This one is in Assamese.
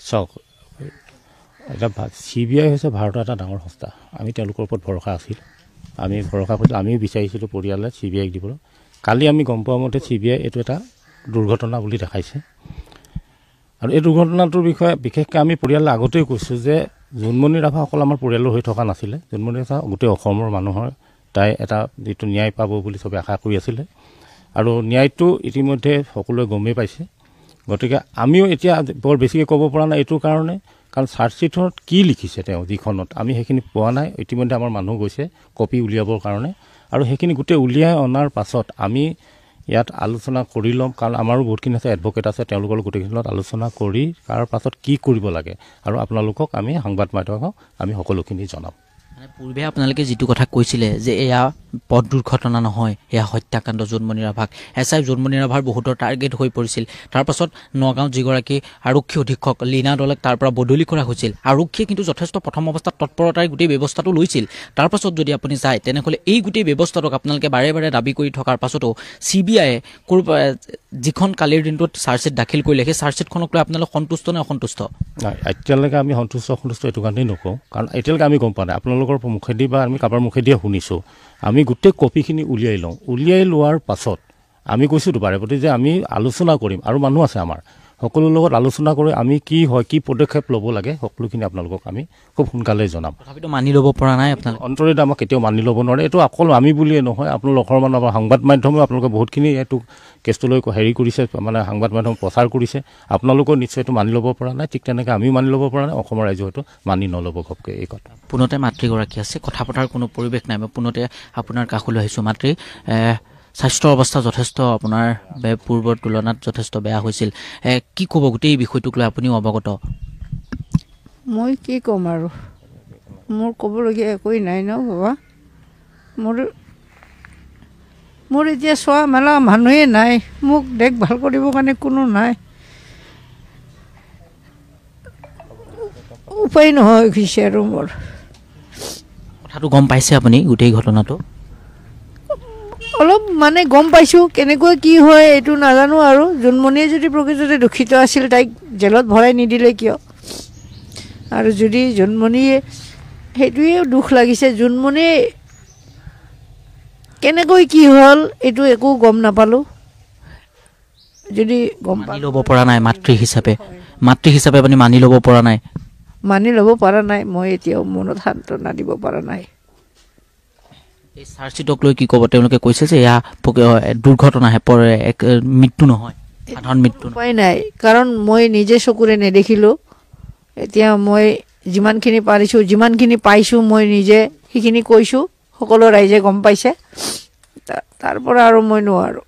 চাওক এটা CBI হৈছে ভাৰতৰ এটা ডাঙৰ সংস্থা আমি তেওঁলোকৰ ওপৰত ভৰসা আছিল আমি ভৰসা কৰিলোঁ আমিও বিচাৰিছিলোঁ পৰিয়ালে CBI দিবলৈ কালি আমি গম পোৱা মতে CBI এইটো এটা দুৰ্ঘটনা বুলি দেখাইছে আৰু এই দুৰ্ঘটনাটোৰ বিষয়ে বিশেষকৈ আমি পৰিয়ালে আগতেই কৈছোঁ যে জোনমণি ৰাভা অকল আমাৰ পৰিয়ালৰ হৈ থকা নাছিলে জোনমণি ৰাভা গোটেই অসমৰ মানুহৰ তাই এটা যিটো ন্যায় পাব বুলি চবে আশা কৰি আছিলে আৰু ন্যায়টো ইতিমধ্যে সকলোৱে গমেই পাইছে গতিকে আমিও এতিয়া বৰ বেছিকৈ ক'ব পৰা নাই এইটো কাৰণে কাৰণ চাৰ্জশ্বিটত কি লিখিছে তেওঁ যিখনত আমি সেইখিনি পোৱা নাই ইতিমধ্যে আমাৰ মানুহ গৈছে কপি উলিয়াবৰ কাৰণে আৰু সেইখিনি গোটেই উলিয়াই অনাৰ পাছত আমি ইয়াত আলোচনা কৰি ল'ম কাৰণ আমাৰো বহুতখিনি আছে এডভকেট আছে তেওঁলোকৰ গোটেইখিনিত আলোচনা কৰি তাৰ পাছত কি কৰিব লাগে আৰু আপোনালোকক আমি সংবাদ মাধ্যমক আমি সকলোখিনি জনাম মানে পূৰ্বে আপোনালোকে যিটো কথা কৈছিলে যে এয়া পথ দুৰ্ঘটনা নহয় এয়া হত্যাকাণ্ড জোনমণি ৰাভাক এছাই জোনমণি ৰাভাৰ বহুতৰ টাৰ্গেট হৈ পৰিছিল তাৰ পাছত নগাঁৱত যিগৰাকী আৰক্ষী অধীক্ষক লীনা দলক তাৰ পৰা বদলি কৰা হৈছিল আৰক্ষীয়ে কিন্তু যথেষ্ট প্ৰথম অৱস্থাত তৎপৰতাৰে গোটেই ব্যৱস্থাটো লৈছিল তাৰ পাছত যদি আপুনি যায় তেনেহ'লে এই গোটেই ব্যৱস্থাটোক আপোনালোকে বাৰে বাৰে দাবী কৰি থকাৰ পাছতো CBIয়ে যিখন কালিৰ দিনটোত চাৰ্জশ্বিট দাখিল কৰিলে সেই চাৰ্জশ্বিটখনক লৈ আপোনালোক সন্তুষ্ট নে অসন্তুষ্ট নাই এতিয়ালৈকে আমি সন্তুষ্ট এইটো কাৰণেই নকওঁ কাৰণ এতিয়ালৈকে আমি গম পোৱা নাই আপোনালোকৰ মুখেদি বা আমি কাৰোবাৰ মুখেদিয়ে শুনিছোঁ আমি গোটেই কপিখিনি উলিয়াই লওঁ উলিয়াই লোৱাৰ পাছত আমি কৈছোঁ বাৰে প্ৰতি যে আমি আলোচনা কৰিম আৰু মানুহ আছে আমাৰ সকলোৰ লগত আলোচনা কৰি আমি কি হয় কি পদক্ষেপ ল'ব লাগে সকলোখিনি আপোনালোকক আমি খুব সোনকালে জনাম তথাপিতো মানি ল'ব পৰা নাই আপোনালোকে অন্তৰেতে আমাক কেতিয়াও মানি ল'ব নোৱাৰে এইটো অকল আমি বুলিয়ে নহয় আপোনালোকৰ মানে আমাৰ সংবাদ মাধ্যমেও আপোনালোকে বহুতখিনি এইটো কেছটোলৈ হেৰি কৰিছে মানে সংবাদ মাধ্যম প্ৰচাৰ কৰিছে আপোনালোকেও নিশ্চয় এইটো মানি ল'ব পৰা নাই ঠিক তেনেকৈ আমিও মানি ল'ব পৰা নাই অসমৰ ৰাইজে হয়তো মানি নল'ব ঘপকৈ এই কথা পুনতে মাতৃগৰাকী আছে কথা পতাৰ কোনো পৰিৱেশ নাই মই পুনতে আপোনাৰ কাষলৈ আহিছোঁ মাতৃ স্বাস্থ্যৰ অৱস্থা যথেষ্ট আপোনাৰ পূৰ্বৰ তুলনাত যথেষ্ট বেয়া হৈছিল কি ক'ব গোটেই বিষয়টোক লৈ আপুনিও অৱগত মই কি ক'ম আৰু মোৰ ক'বলগীয়া একোৱেই নাই ন বাবা মোৰ এতিয়া চোৱা মেলা মানুহেই নাই মোক দেখভাল কৰিবৰ কাৰণে কোনো নাই উপায় নহয় হৈছে আৰু মোৰ কথাটো গম পাইছে আপুনি গোটেই ঘটনাটো অলপ মানে গম পাইছোঁ কেনেকৈ কি হয় এইটো নাজানো আৰু জোনমণিয়ে যদি প্ৰকৃততে দূষিত আছিল তাইক জেলত ভৰাই নিদিলে কিয় আৰু যদি জোনমণিয়ে সেইটোৱে দুখ লাগিছে জোনমণিয়ে কেনেকৈ কি হ'ল এইটো একো গম নাপালোঁ যদি গম মানি ল'ব পৰা নাই মাতৃ হিচাপে আপুনি মানি ল'ব পৰা নাই মানি ল'ব পৰা নাই মই এতিয়াও মনত সান্তনা দিব পৰা নাই এই চাৰ্জশ্বিটক লৈ কি ক'ব তেওঁলোকে কৈছে যে এয়া দুৰ্ঘটনাহে মৃত্যু নহয় সাধাৰণ মৃত্যু উপায় নাই কাৰণ মই নিজে চকুৰে নেদেখিলোঁ এতিয়া মই যিমানখিনি পাৰিছোঁ যিমানখিনি পাইছোঁ মই নিজে সেইখিনি কৈছোঁ সকলো ৰাইজে গম পাইছে তাৰ পৰা আৰু মই নোৱাৰোঁ